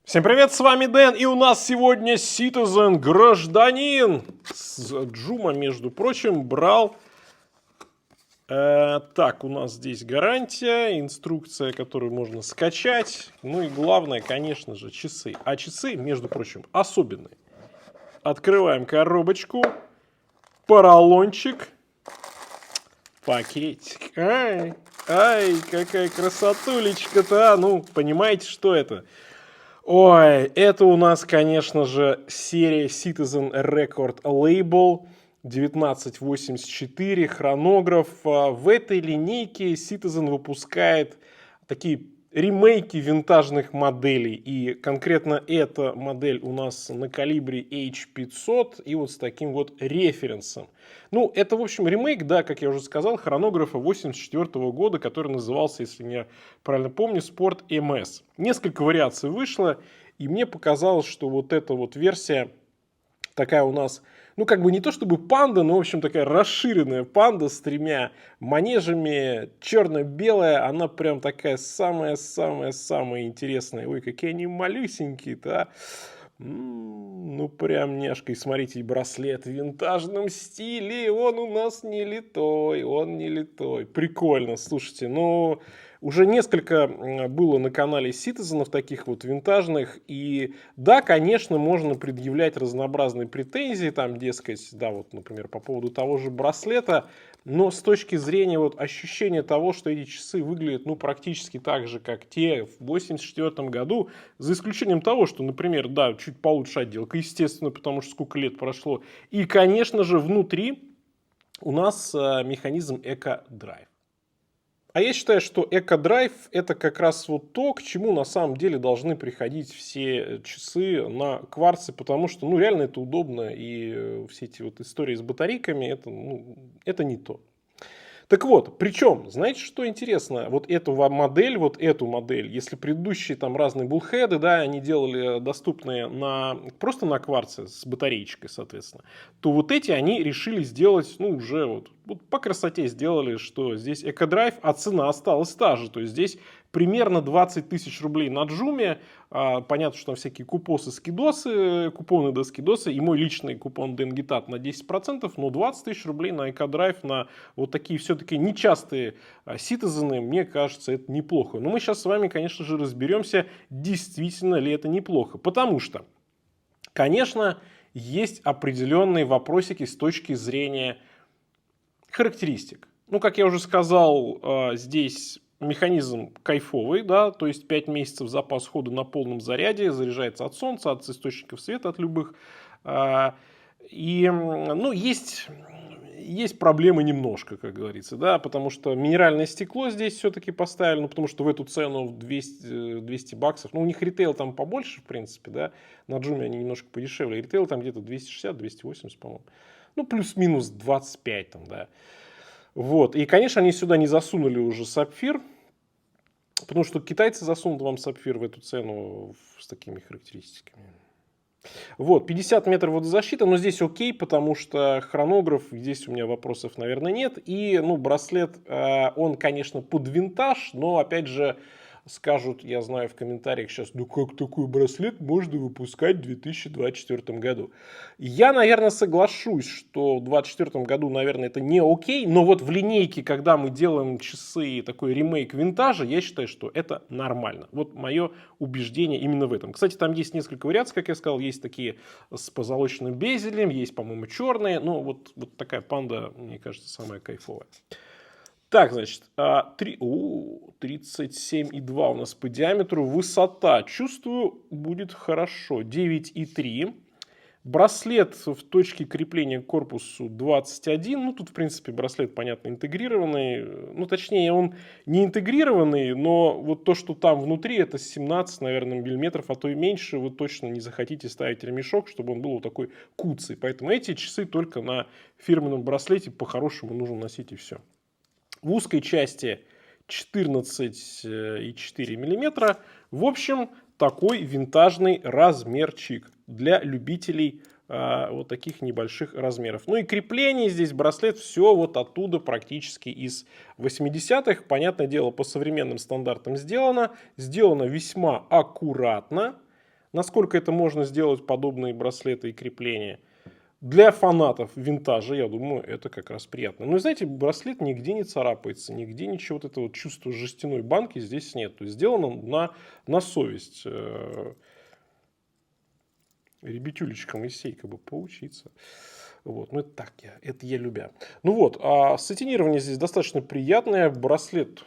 Всем привет, с вами Дэн, и у нас сегодня Citizen гражданин. Джума, между прочим, брал. Так, у нас здесь гарантия, инструкция, которую можно скачать. Ну и главное, конечно же, часы. А часы, между прочим, особенные. Открываем коробочку, поролончик, пакетик. Ай, какая красотулечка-то, ну, понимаете, что это? Ой, это у нас, конечно же, серия Citizen Record Label 1984, хронограф. В этой линейке Citizen выпускает такие ремейки винтажных моделей. И конкретно эта модель у нас на калибре H500 и вот с таким вот референсом. Ну, это, в общем, ремейк, да, как я уже сказал, хронографа 1984 года, который назывался, если я правильно помню, Sport MS. Несколько вариаций вышло, и мне показалось, что вот эта вот версия такая у нас, ну, как бы не то чтобы панда, но, в общем, такая расширенная панда с тремя манежами, черно-белая, она прям такая самая-самая-самая интересная. Ой, какие они малюсенькие-то, а. Ну, прям няшка. И смотрите, и браслет в винтажном стиле. Он у нас не литой, он не литой. Прикольно, слушайте. Но уже несколько было на канале Citizen таких вот винтажных. И да, конечно, можно предъявлять разнообразные претензии. Там, дескать, да, вот, например, по поводу того же браслета. Но с точки зрения вот ощущения того, что эти часы выглядят ну, практически так же, как те в 1984 году, за исключением того, что, например, да, чуть получше отделка, естественно, потому что сколько лет прошло. И, конечно же, внутри у нас механизм Eco Drive. А я считаю, что Eco Drive это как раз вот то, к чему на самом деле должны приходить все часы на кварце, потому что ну, реально это удобно, и все эти вот истории с батарейками, это, ну, это не то. Так вот, причем, знаете, что интересно? Вот эту модель, если предыдущие там разные буллхеды, да, они делали доступные просто на кварце с батареечкой, соответственно, то вот эти они решили сделать, ну, уже вот по красоте сделали, что здесь Eco-Drive, а цена осталась та же. То есть здесь примерно 20 тысяч рублей на Джуме. Понятно, что там всякие купосы, скидосы, купоны до скидосы. И мой личный купон Денгитат на 10%. Но 20 тысяч рублей на Eco-Drive, на вот такие все-таки нечастые Citizen, мне кажется, это неплохо. Но мы сейчас с вами, конечно же, разберемся, действительно ли это неплохо. Потому что, конечно, есть определенные вопросики с точки зрения характеристик. Ну, как я уже сказал, здесь механизм кайфовый, да, то есть 5 месяцев запас хода на полном заряде, заряжается от солнца, от источников света, от любых. И, ну, есть проблемы немножко, как говорится, да, потому что минеральное стекло здесь все-таки поставили, ну, потому что в эту цену 200 баксов, ну, у них ритейл там побольше, в принципе, да, на Джуме они немножко подешевле, ритейл там где-то 260-280, по-моему, ну, плюс-минус 25 там, да. Вот, и, конечно, они сюда не засунули уже сапфир, потому что китайцы засунут вам сапфир в эту цену с такими характеристиками. Вот, 50 метров водозащита, но здесь окей, потому что хронограф, здесь у меня вопросов, наверное, нет. И, ну, браслет, он, конечно, под винтаж, но, опять же, скажут, я знаю, в комментариях сейчас, ну как такой браслет можно выпускать в 2024 году? Я, наверное, соглашусь, что в 2024 году, наверное, это не окей, но вот в линейке, когда мы делаем часы, такой ремейк винтажа, я считаю, что это нормально. Вот мое убеждение именно в этом. Кстати, там есть несколько вариаций, как я сказал, есть такие с позолоченным безелем, есть, по-моему, черные, но вот такая панда, мне кажется, самая кайфовая. Так, значит, 37,2 у нас по диаметру. Высота, чувствую, будет хорошо. 9,3. Браслет в точке крепления к корпусу 21. Ну, тут, в принципе, браслет, понятно, интегрированный. Ну, точнее, он не интегрированный, но вот то, что там внутри, это 17, наверное, миллиметров, а то и меньше. Вы точно не захотите ставить ремешок, чтобы он был вот такой куцый. Поэтому эти часы только на фирменном браслете по-хорошему нужно носить и все. В узкой части 14,4 мм. В общем, такой винтажный размерчик для любителей вот таких небольших размеров. Ну и крепление здесь, браслет, все вот оттуда практически из 80-х. Понятное дело, по современным стандартам сделано. Сделано весьма аккуратно. Насколько это можно сделать, подобные браслеты и крепления? Для фанатов винтажа, я думаю, это как раз приятно. Но, знаете, браслет нигде не царапается, нигде ничего вот этого чувства жестяной банки здесь нет. То есть сделано на совесть. Ребятюлечкам из сей как бы поучиться. Вот, ну это так, это я любя. Ну вот, а сатинирование здесь достаточно приятное. Браслет,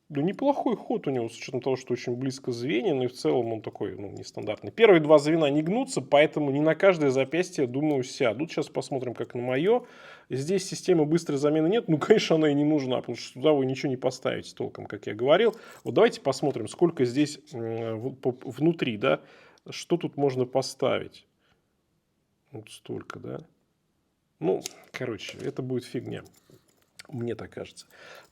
да неплохой ход у него, с учетом того, что очень близко звенья, но и в целом он такой, ну, нестандартный. Первые два звена не гнутся, поэтому не на каждое запястье, думаю, сядут. Сейчас посмотрим, как на мое. Здесь системы быстрой замены нет. Ну, конечно, она и не нужна, потому что туда вы ничего не поставите толком, как я говорил. Вот давайте посмотрим, сколько здесь внутри, да, что тут можно поставить. Вот столько, да. Ну, короче, это будет фигня. Мне так кажется.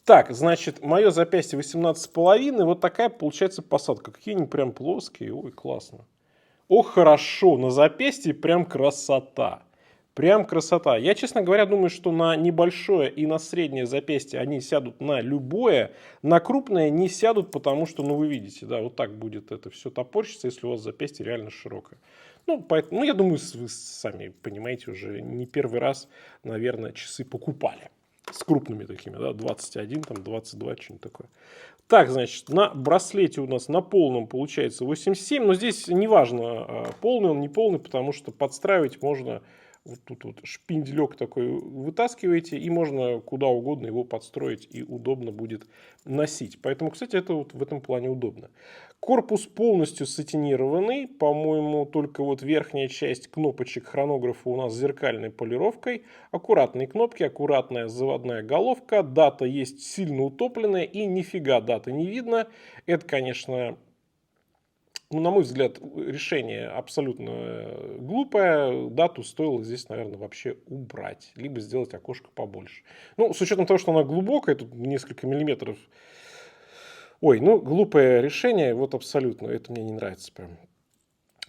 Так, значит, мое запястье 18,5. Вот такая получается посадка. Какие они прям плоские. Ой, классно. Ох, хорошо. На запястье прям красота. Прям красота. Я, честно говоря, думаю, что на небольшое и на среднее запястье они сядут на любое. На крупное не сядут, потому что, ну, вы видите, да, вот так будет это все топорщиться, если у вас запястье реально широкое. Ну, поэтому, ну, я думаю, вы сами понимаете, уже не первый раз, наверное, часы покупали. С крупными такими, да, 21, там, 22, что-нибудь такое. Так, значит, на браслете у нас на полном получается 87, но здесь не важно, полный он, не полный, потому что подстраивать можно, вот тут вот шпинделек такой вытаскиваете, и можно куда угодно его подстроить, и удобно будет носить. Поэтому, кстати, это вот в этом плане удобно. Корпус полностью сатинированный, по-моему, только вот верхняя часть кнопочек хронографа у нас с зеркальной полировкой. Аккуратные кнопки, аккуратная заводная головка, дата есть сильно утопленная и нифига даты не видно. Это, конечно, ну, на мой взгляд, решение абсолютно глупое. Дату стоило здесь, наверное, вообще убрать, либо сделать окошко побольше. Ну, с учетом того, что она глубокая, тут несколько миллиметров. Ой, ну, глупое решение, вот абсолютно, это мне не нравится прям.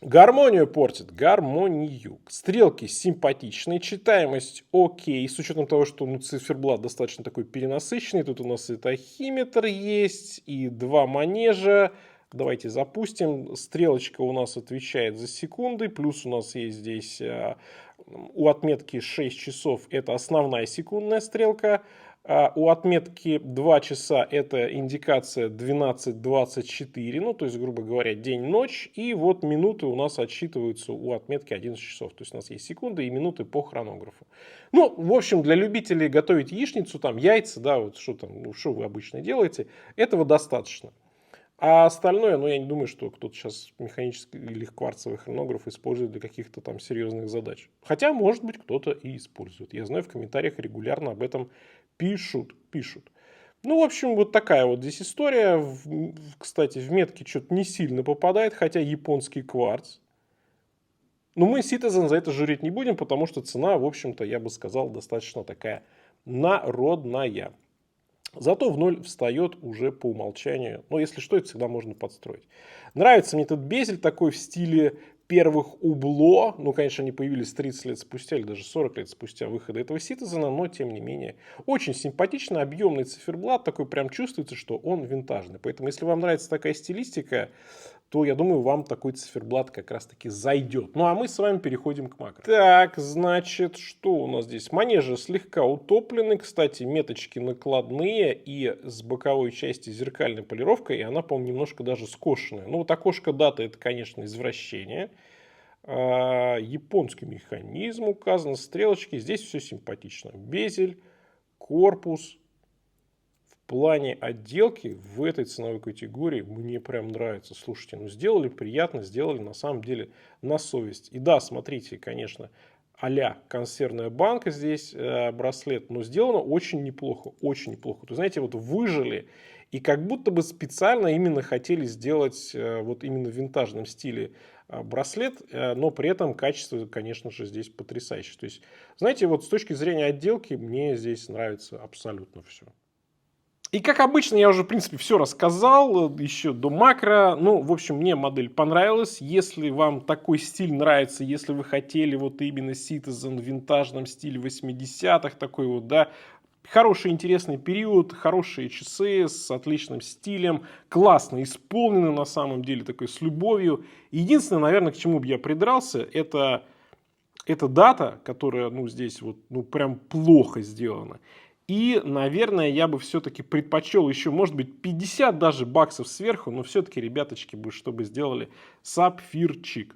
Гармонию портит, гармонию. Стрелки симпатичные, читаемость окей, с учетом того, что ну, циферблат достаточно такой перенасыщенный. Тут у нас и тахиметр есть, и два манежа. Давайте запустим. Стрелочка у нас отвечает за секунды, плюс у нас есть здесь у отметки 6 часов, это основная секундная стрелка. У отметки 2 часа это индикация 12:24, ну то есть, грубо говоря, день-ночь. И вот минуты у нас отсчитываются у отметки 11 часов. То есть у нас есть секунды и минуты по хронографу. Ну, в общем, для любителей готовить яичницу, там яйца, да, вот что там, ну, что вы обычно делаете, этого достаточно. А остальное, ну, я не думаю, что кто-то сейчас механический или кварцевый хронограф использует для каких-то там серьезных задач. Хотя, может быть, кто-то и использует. Я знаю, в комментариях регулярно об этом пишут. Ну, в общем, вот такая вот здесь история. Кстати, в метке что-то не сильно попадает, хотя японский кварц. Но мы Citizen за это журить не будем, потому что цена, в общем-то, я бы сказал, достаточно такая народная. Зато в ноль встает уже по умолчанию. Но если что, это всегда можно подстроить. Нравится мне этот безель такой в стиле первых Убло. Ну, конечно, они появились 30 лет спустя или даже 40 лет спустя выхода этого Citizen, но тем не менее. Очень симпатично, объемный циферблат. Такой прям чувствуется, что он винтажный. Поэтому, если вам нравится такая стилистика, то, я думаю, вам такой циферблат как раз-таки зайдет. Ну, а мы с вами переходим к макро. Так, значит, что у нас здесь? Манежи слегка утоплены. Кстати, меточки накладные и с боковой части зеркальной полировкой. И она, по-моему, немножко даже скошенная. Ну, вот окошко даты, это, конечно, извращение. Японский механизм указан, стрелочки. Здесь все симпатично. Безель, корпус. В плане отделки в этой ценовой категории мне прям нравится. Слушайте, ну сделали приятно, сделали на самом деле на совесть. И да, смотрите, конечно, а-ля консервная банка здесь, браслет, но сделано очень неплохо, очень неплохо. То знаете, вот выжили и как будто бы специально именно хотели сделать вот именно в винтажном стиле браслет, но при этом качество, конечно же, здесь потрясающее. То есть, знаете, вот с точки зрения отделки мне здесь нравится абсолютно все. И как обычно, я уже, в принципе, все рассказал еще до макро. Ну, в общем, мне модель понравилась. Если вам такой стиль нравится, если вы хотели вот именно Citizen в винтажном стиле 80-х, такой вот, да, Хороший интересный период, хорошие часы с отличным стилем, классно исполнены на самом деле, такой с любовью. Единственное, наверное, к чему бы я придрался, это дата, которая, ну, здесь вот, ну, прям плохо сделана. И, наверное, я бы все-таки предпочел еще, может быть, 50 даже баксов сверху, но все-таки, ребяточки, бы, чтобы сделали сапфирчик.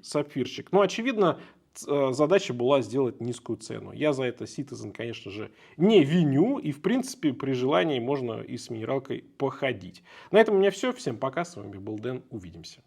Ну, очевидно, задача была сделать низкую цену. Я за это Citizen, конечно же, не виню. И, в принципе, при желании можно и с минералкой походить. На этом у меня все. Всем пока. С вами был Дэн. Увидимся.